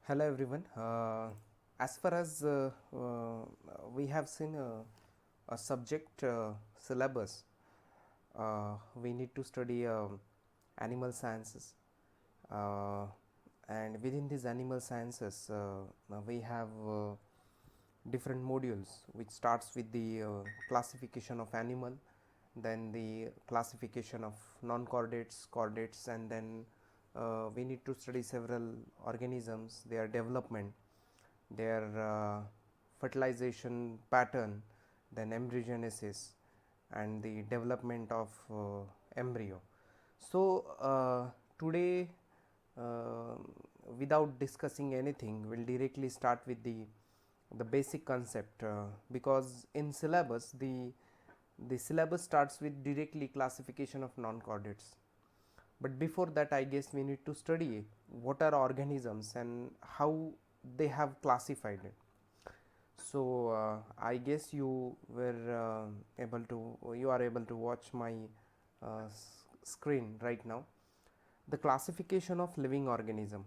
Hello everyone. As far as we have seen a subject syllabus, we need to study animal sciences, uh, and within these animal sciences, we have different modules, which starts with the classification of animal, then the classification of non-chordates, chordates, and then we need to study several organisms, their development, their fertilization pattern, then embryogenesis, and the development of embryo. So today, uh, without discussing anything, we'll directly start with the basic concept, because in syllabus the syllabus starts with directly classification of non-chordates. But before that, I guess we need to study what are organisms and how they have classified it. So I guess you are able to watch my screen right now. The classification of living organism.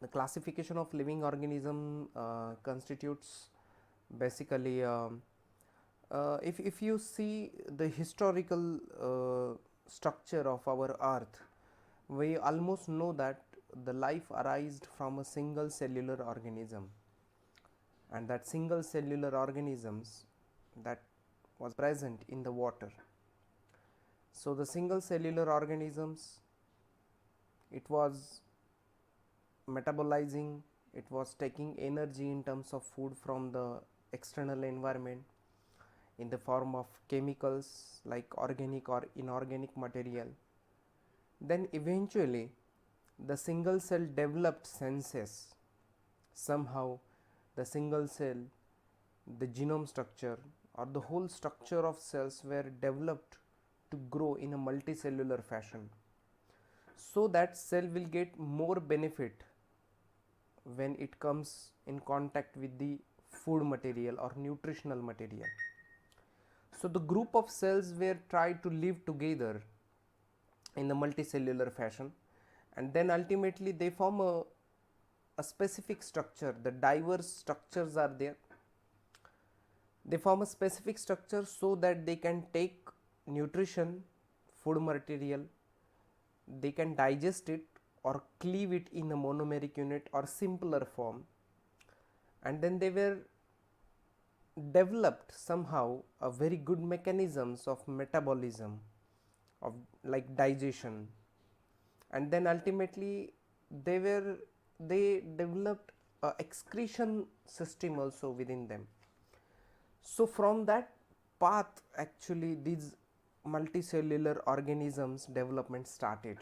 The classification of living organism constitutes basically, if you see the historical structure of our earth, we almost know that the life arised from a single cellular organism, and that single cellular organisms that was present in the water. So the single cellular organisms, it was metabolizing, it was taking energy in terms of food from the external environment in the form of chemicals like organic or inorganic material. Then eventually the single cell developed senses. Somehow the single cell, the genome structure, or the whole structure of cells were developed to grow in a multicellular fashion, so that cell will get more benefit when it comes in contact with the food material or nutritional material. So the group of cells were tried to live together in the multicellular fashion, and then ultimately they form a specific structure. The diverse structures are there. They form a specific structure so that they can take nutrition, food material, they can digest it or cleave it in a monomeric unit or simpler form, and then they were developed somehow a very good mechanisms of metabolism, of like digestion, and then ultimately they developed a excretion system also within them. So from that path, actually these multicellular organisms development started.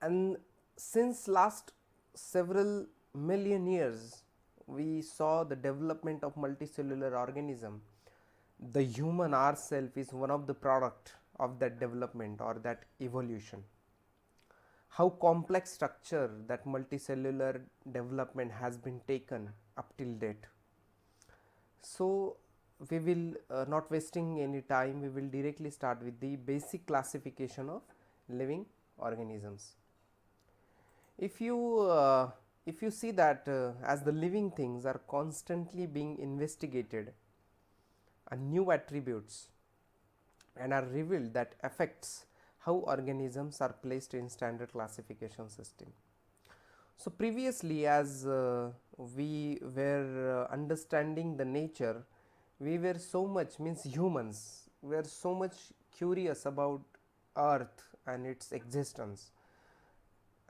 And since last several million years, we saw the development of multicellular organism. The human ourself is one of the product of that development or that evolution. How complex structure that multicellular development has been taken up till date. So we will, not wasting any time, we will directly start with the basic classification of living organisms. If you if you see that, as the living things are constantly being investigated, and new attributes and are revealed that affects how organisms are placed in standard classification system. So previously, as we were understanding the nature, we were so much, means humans were so much curious about earth and its existence,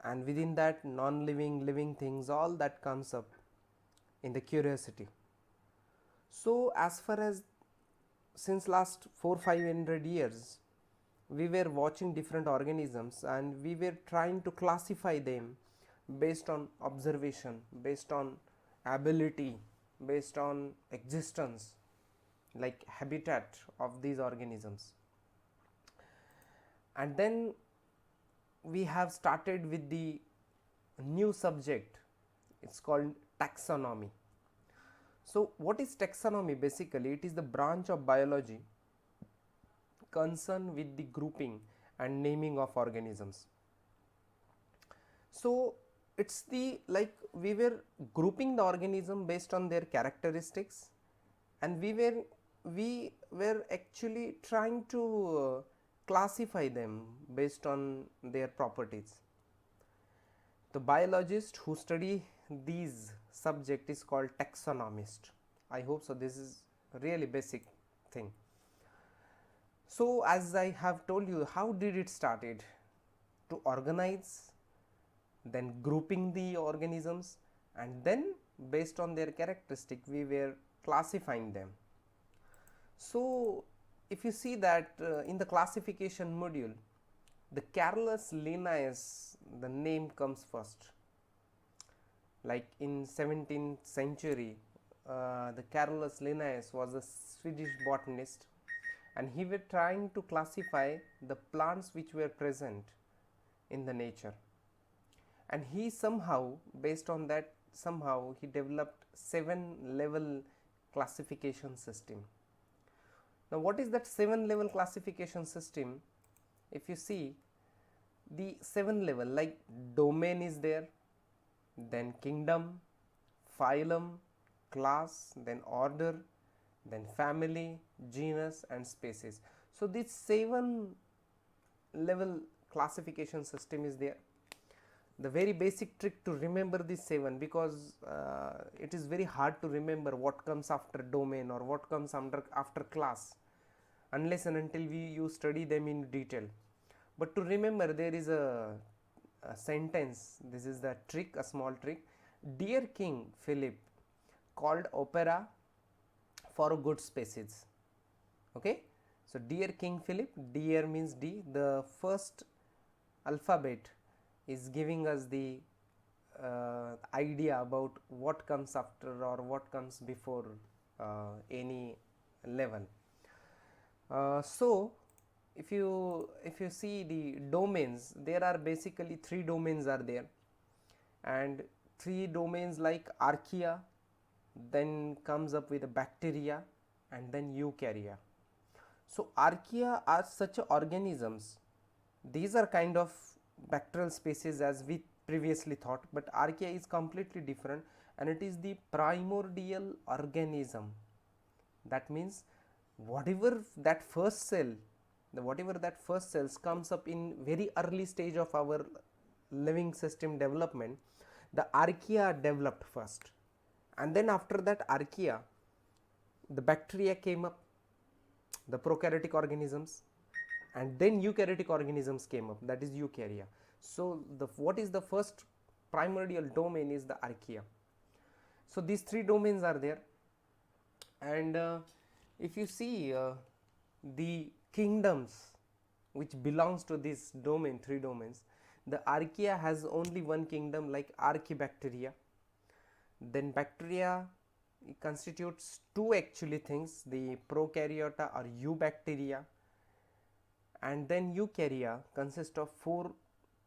and within that non-living, living things, all that comes up in the curiosity. So as far as since last 400-500 years, we were watching different organisms and we were trying to classify them based on observation, based on ability, based on existence, like habitat of these organisms. And then we have started with the new subject, it's called taxonomy. So what is taxonomy? Basically it is the branch of biology concerned with the grouping and naming of organisms. So it's the like we were grouping the organism based on their characteristics, and we were actually trying to classify them based on their properties. The biologist who study these subject is called taxonomist. I hope so. This is a really basic thing. So as I have told you, how did it started? To organize, then grouping the organisms, and then based on their characteristic we were classifying them. So if you see that in the classification module, the Carolus Linnaeus, the name comes first. Like in 17th century, the Carolus Linnaeus was a Swedish botanist, and he were trying to classify the plants which were present in the nature, and he somehow, based on that, somehow he developed 7-level classification system. Now what is that 7-level classification system? If you see the 7 level, like domain is there, then kingdom, phylum, class, then order, then family, genus, and species. So this 7-level classification system is there. The very basic trick to remember this 7, because it is very hard to remember what comes after domain or what comes after class unless and until you study them in detail. But to remember, there is a sentence. This is the trick, a small trick. Dear King Philip called opera for good species. Okay, so dear King Philip, dear means D, the first alphabet is giving us the idea about what comes after or what comes before any level. So if you see the domains, there are basically 3 domains are there, and 3 domains like archaea, then comes up with a bacteria, and then eukarya. So archaea are such organisms. These are kind of bacterial species as we previously thought, but archaea is completely different, and it is the primordial organism. That means whatever that first cell, whatever that first cells comes up in very early stage of our living system development, the archaea developed first, and then after that archaea the bacteria came up, the prokaryotic organisms, and then eukaryotic organisms came up, that is eukarya. So the what is the first primordial domain is the archaea. So these 3 domains are there, and if you see the kingdoms which belongs to this domain, 3 domains, the archaea has only one kingdom, like archaebacteria. Then bacteria constitutes 2 actually things, the prokaryota or eubacteria, and then eukarya consists of 4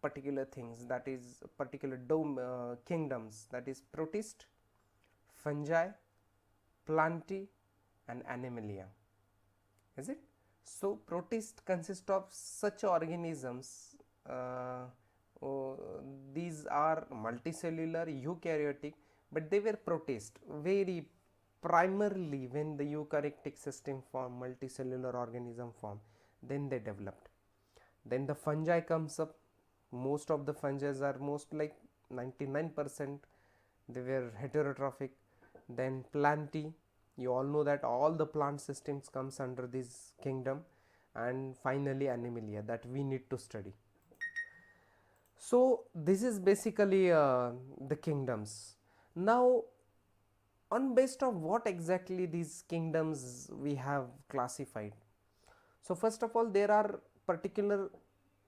particular things, that is particular kingdoms, that is protist, fungi, plantae, and animalia. Is it? So protist consists of such organisms, these are multicellular, eukaryotic, but they were protist very primarily when the eukaryotic system formed, multicellular organism formed, then they developed. Then the fungi comes up. Most of the fungi are most like 99% they were heterotrophic. Then plantae, you all know that all the plant systems comes under this kingdom, and finally animalia that we need to study. So this is basically the kingdoms. Now on based of what exactly these kingdoms we have classified. So first of all, there are particular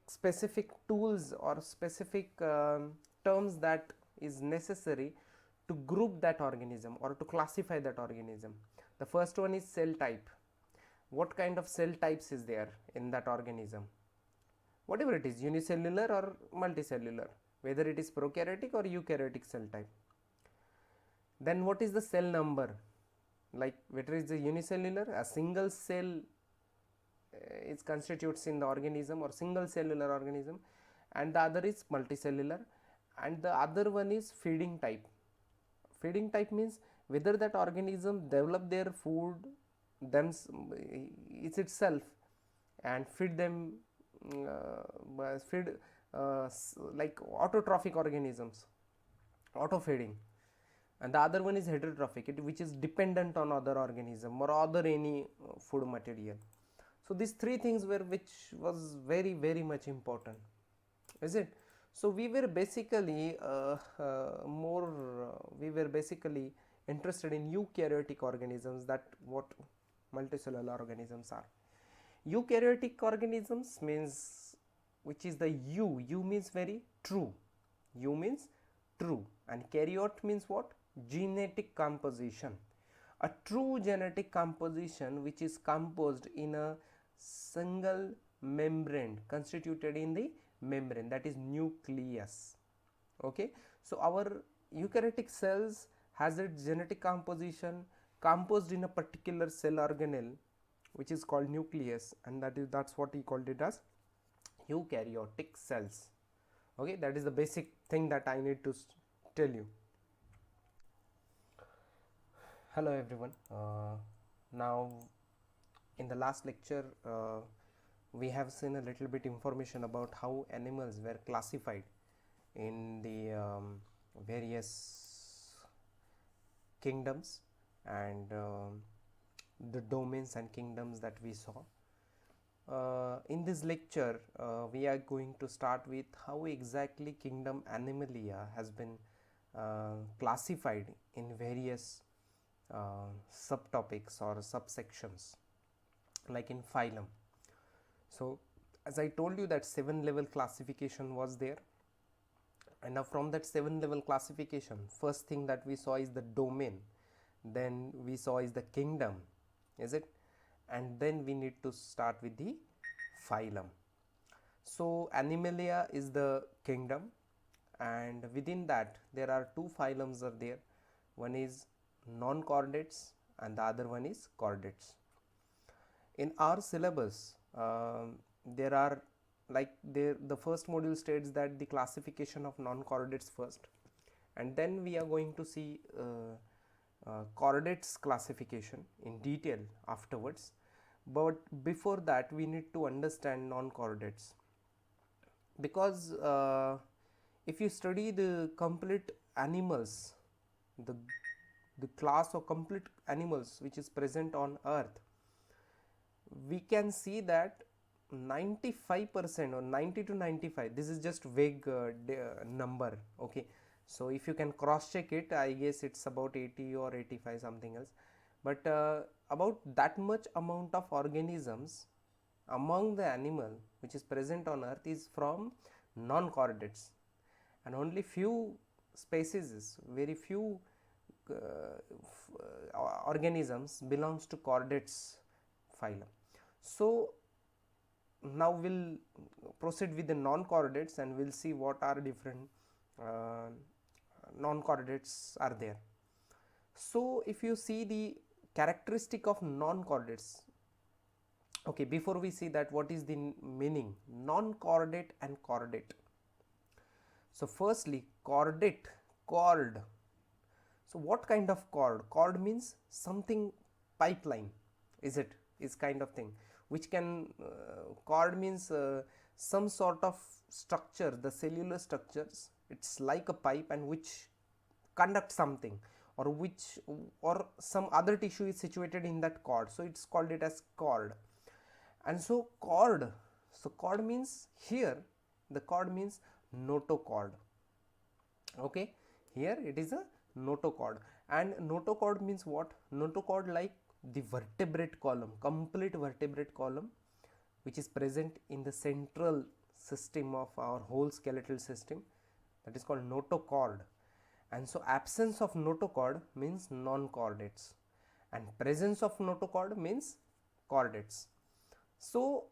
specific tools or specific terms that is necessary to group that organism or to classify that organism. The first one is cell type. What kind of cell types is there in that organism? Whatever it is, unicellular or multicellular, whether it is prokaryotic or eukaryotic cell type. Then what is the cell number? Like whether it is a unicellular, a single cell it constitutes in the organism or single cellular organism, and the other is multicellular, and the other one is feeding type. Feeding type means whether that organism develop their food them it's itself and feed them, feed like autotrophic organisms, auto feeding, and the other one is heterotrophic, which is dependent on other organism or other any food material. So these three things were which was very very much important, is it? So we were basically we were basically interested in eukaryotic organisms, that what multicellular organisms are. Eukaryotic organisms means, which is the U means very true, U means true, and karyote means what? Genetic composition. A true genetic composition which is composed in a single membrane, constituted in the membrane, that is nucleus. Okay, so our eukaryotic cells has its genetic composition composed in a particular cell organelle which is called nucleus, and that's what he called it as eukaryotic cells. Okay, that is the basic thing that I need to tell you. Hello everyone. Now in the last lecture we have seen a little bit information about how animals were classified in the various kingdoms and the domains and kingdoms that we saw. In this lecture we are going to start with how exactly kingdom Animalia has been classified in various subtopics or subsections, like in phylum. So as I told you that 7-level classification was there, and now from that 7-level classification, first thing that we saw is the domain, then we saw is the kingdom, is it, and then we need to start with the phylum. So Animalia is the kingdom, and within that there are two phylums are there. One is non-chordates and the other one is chordates. In our syllabus there are the first module states that the classification of non-chordates first, and then we are going to see chordates classification in detail afterwards. But before that we need to understand non-chordates, because if you study the complete animals, the class of complete animals which is present on earth, we can see that 95% or 90 to 95, this is just vague number. Okay, so if you can cross check it, I guess it's about 80 or 85 something else, but about that much amount of organisms among the animal which is present on earth is from non-chordates, and only few species, very few organisms belongs to chordates phylum. So now we'll proceed with the non-chordates and we'll see what are different non-chordates are there. So if you see the characteristic of non-chordates, okay, before we see that, what is the meaning non-chordate and chordate? So firstly, chordate, cord. So what kind of cord? Cord means something pipeline, is it, is kind of thing which can cord means some sort of structure, the cellular structures, it's like a pipe and which conduct something, or which or some other tissue is situated in that cord, so it's called it as cord. And so cord, so cord means here the cord means notochord. Okay, here it is a notochord, and notochord means what? Notochord like the vertebrate column, complete vertebrate column which is present in the central system of our whole skeletal system, that is called notochord. And so absence of notochord means non-chordates and presence of notochord means chordates. So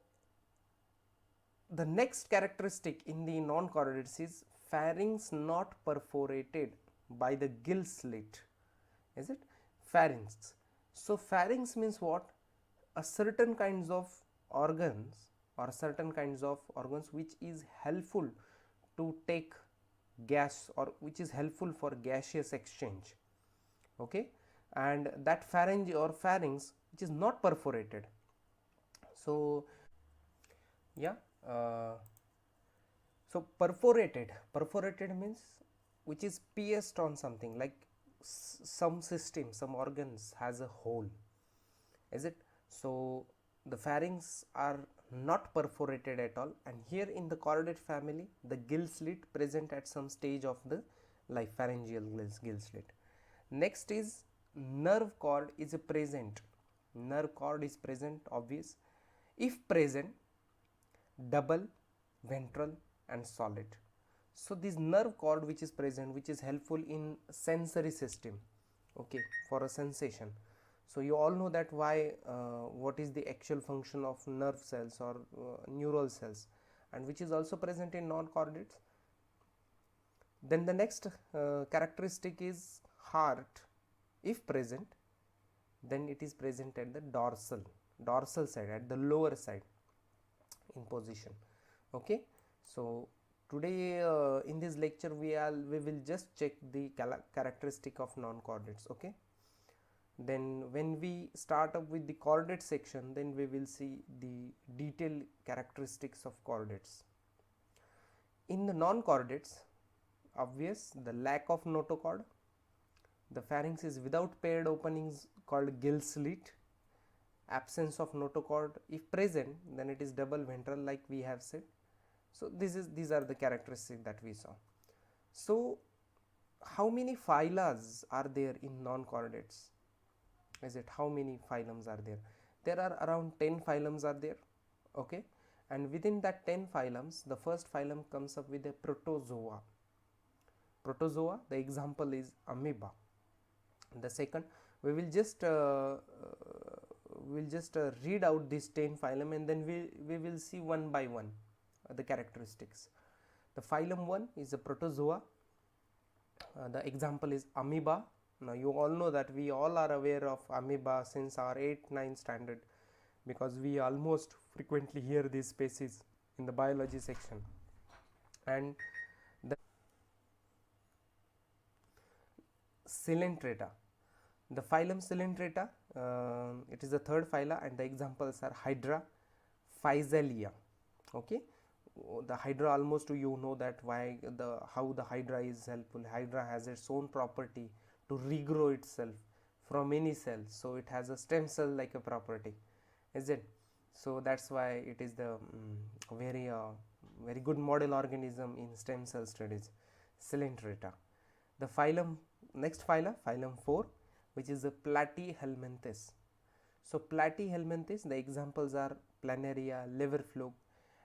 the next characteristic in the non-chordates is pharynx not perforated by the gill slit, is it, pharynx. So pharynx means what? A certain kinds of organs or certain kinds of organs which is helpful to take gas, or which is helpful for gaseous exchange. Okay, and that pharynx or pharynx which is not perforated. So yeah, uh, so perforated means which is pierced on something, like some system, some organs has a hole, is it? So the pharynx are not perforated at all, and here in the chordate family the gill slit present at some stage of the life, pharyngeal gill slit. Next is nerve cord is present. Nerve cord is present, obvious. If present, double, ventral and solid. So this nerve cord which is present, which is helpful in sensory system, okay, for a sensation. So you all know that why what is the actual function of nerve cells or neural cells, and which is also present in non-chordates. Then the next characteristic is heart. If present, then it is present at the dorsal side, at the lower side in position. Okay, so today in this lecture we will just check the characteristic of non-chordates. Okay, then when we start up with the chordate section, then we will see the detailed characteristics of chordates. In the non-chordates, obvious, the lack of notochord, the pharynx is without paired openings called gill slit, absence of notochord. If present, then it is double ventral, like we have said. So these are the characteristics that we saw. So how many phylas are there in non-chordates? Is it how many phylums are there? There are around 10 phylums are there. Okay, and within that 10 phylums, the first phylum comes up with a protozoa. Protozoa, the example is amoeba. The second, we will just read out this 10 phylum, and then we will see one by one the characteristics. The phylum 1 is a protozoa. The example is amoeba. Now you all know that we all are aware of amoeba since our 8th 9th standard, because we almost frequently hear these species in the biology section. And the Coelenterata, the phylum Coelenterata, it is the third phyla, and the examples are Hydra, Physalia. Okay, the Hydra, almost you know that why how the Hydra is helpful. Hydra has its own property to regrow itself from any cell, so it has a stem cell like a property, is it? So that's why it is the very good model organism in stem cell studies, Coelenterata. The phylum, next phyla, phylum 4, which is the Platyhelminthes. So Platyhelminthes, the examples are Planaria, Leverflug,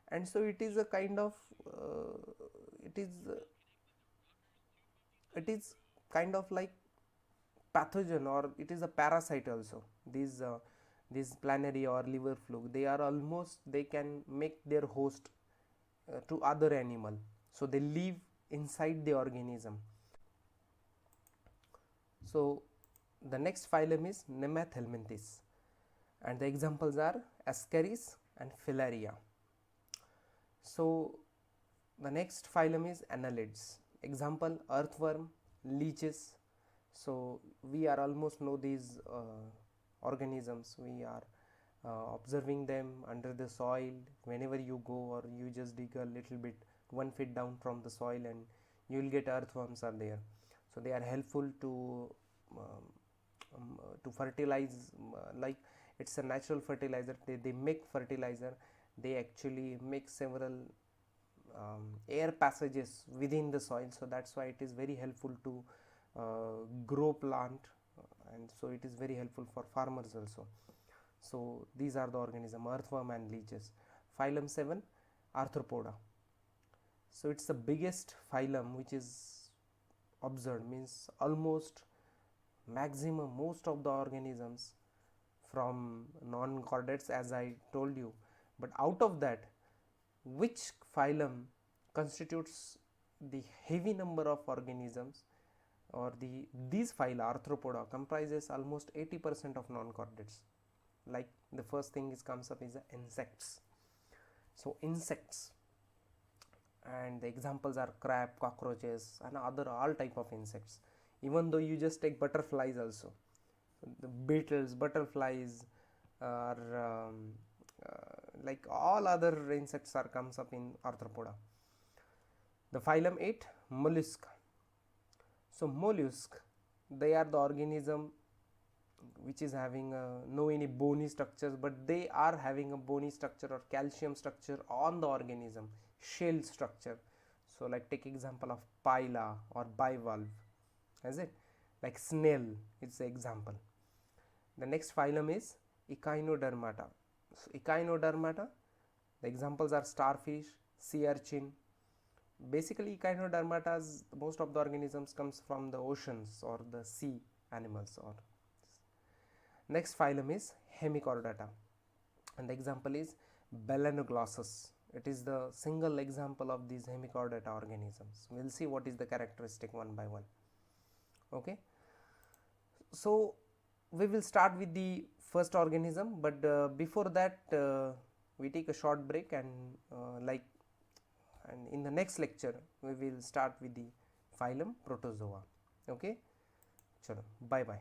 and so it is a kind of it is kind of like pathogen, or it is a parasite also. These Planaria or Leverflug, they are almost, they can make their host to other animal, so they live inside the organism. So the next phylum is Nemathelminthes, and the examples are Ascaris and Filaria. So the next phylum is Annelids. Example, earthworm, leeches. So we are almost know these organisms. We are observing them under the soil. Whenever you go, or you just dig a little bit 1 feet down from the soil, and you will get earthworms are there. So they are helpful to fertilize, like it's a natural fertilizer. They make fertilizer. They actually make several air passages within the soil, so that's why it is very helpful to grow plant, and so it is very helpful for farmers also. So these are the organism, earthworm and leeches. Phylum 7, Arthropoda. So it's the biggest phylum which is observed, means almost maximum most of the organisms from non-chordates, as I told you. But out of that, which phylum constitutes the heavy number of organisms, or these phyla, Arthropoda, comprises almost 80% of non-chordates. Like the first thing is comes up is the insects. So insects, and the examples are crab, cockroaches, and other all type of insects. Even though you just take butterflies also, the beetles, butterflies, or like all other insects are comes up in arthropoda. The phylum 8, mollusca. So mollusk, they are the organism which is having no any bony structures, but they are having a bony structure or calcium structure on the organism, shell structure. So like take example of pila or bivalve, is it, like snail, it's the example. The next phylum is echinodermata. So echinodermata, the examples are starfish, sea urchin. Basically echinodermatas, most of the organisms comes from the oceans or the sea animals. Or next phylum is hemichordata, and the example is Balanoglossus. It is the single example of these hemichordata organisms. We will see what is the characteristic one by one. Okay. So we will start with the first organism, but before that we take a short break, and and in the next lecture we will start with the phylum Protozoa. Okay, chalo, bye bye.